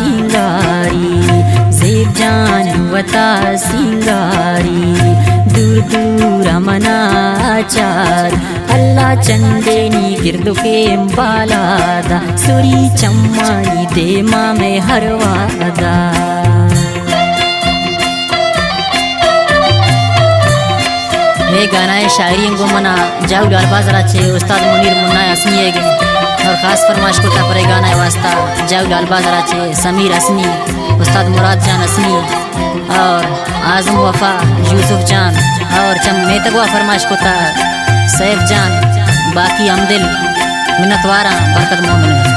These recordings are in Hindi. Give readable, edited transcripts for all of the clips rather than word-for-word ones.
सिंगारी ज़ेब जान वता सिंगारी दूर दूर मना आचार अल्लाह चंदेनी गिरदो के बालादा सुरी चम्माई दे माँ में हरवादा। ये गाना है शायरी को मना जाऊ डालबाज राचे उस्ताद मुनीर मुन्ना असनी है और ख़ास फरमाइश को परे गाना है वास्ता जाऊ डालबाज राचे समीर असनी उस्ताद मुराद जान असनी और आज़म वफा यूसुफ जान और चम मेतगवा फरमाइश को सैफ जान बाकी हमदिल मिन्नतवारा बरकत मोमिन।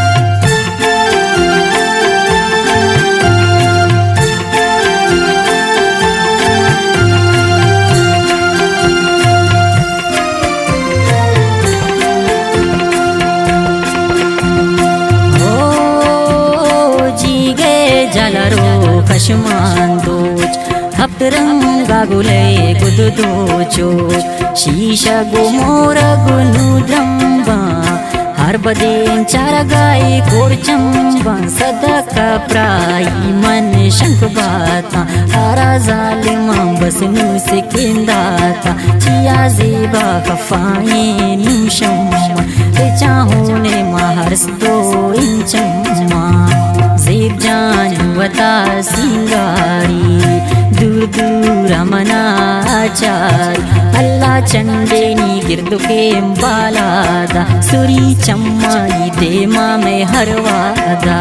जलरो कशमान दोच हफ्तरंगा गुले गुद दोचो शीशा गुमोरा गुनु द्रम्बा हर बदेन चार गाय कोर चंबा सदका प्राई मन शंख बाता हारा जालिमा बसनु से केंदाता चिया ज़ेबा खफाए नुशम्मा चाहोने महर्स दो इंचम्मा ज़ेब जान वता सिंगारी दूर दूर मना आचार अल्लाह चंदेनी गिरदो के बालादा सुरी चम्माई दे माँ में हरवादा।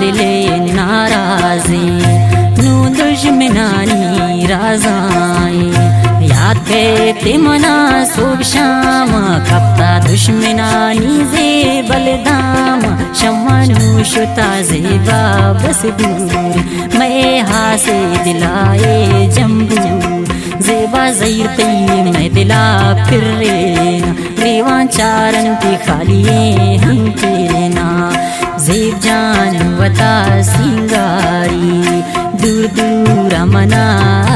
दिले नाराज़ी नू दुश्मनानी राज़ाई याद करते मना सुबह शाम कपता दुश्मनानी ज़े बलदाम शम्मानू शुता ज़ेबा बस दूर मैं हासे दिलाए जम्बूर ज़ेबा ज़हीर तई मैं दिला फिर रेना रेवान चारन की खालिए हम तेना ज़ेब जान वता सिंगारी दूर दूर मना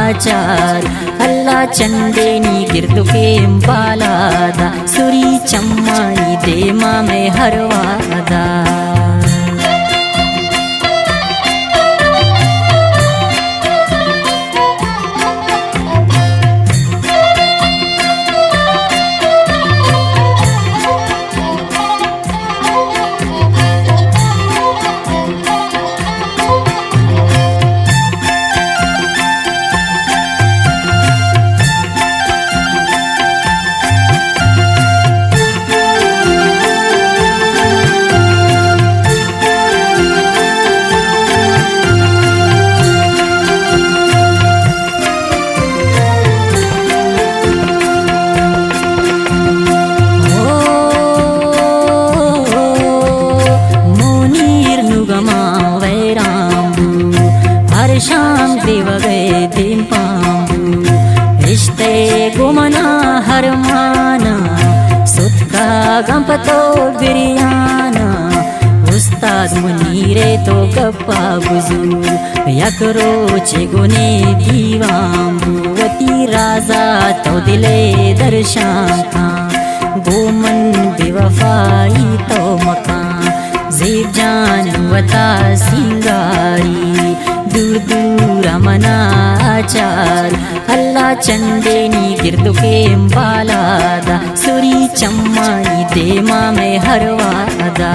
आचार अल्लाह चंदेनी गिरदो के बालादा सुरी चम्माई दे माँ में हरवादा। शाम देव गए दिन पाम्बू रिश्ते गुमना हर माना सुत का गंपतो बिरियाना उस्ताद मुनीरे तो गप्पा बुजुर्ग यकरो चेगुने दीवाम्बू वती राजा तो दिले दर्शाता गोमन बेवफाई तो मकान ज़ेब जान वता सिंगारी दूर दूर मना आचार अल्लाह चंदेनी गिरदो के बालादा सुरी चम्माई दे माँ में हरवादा।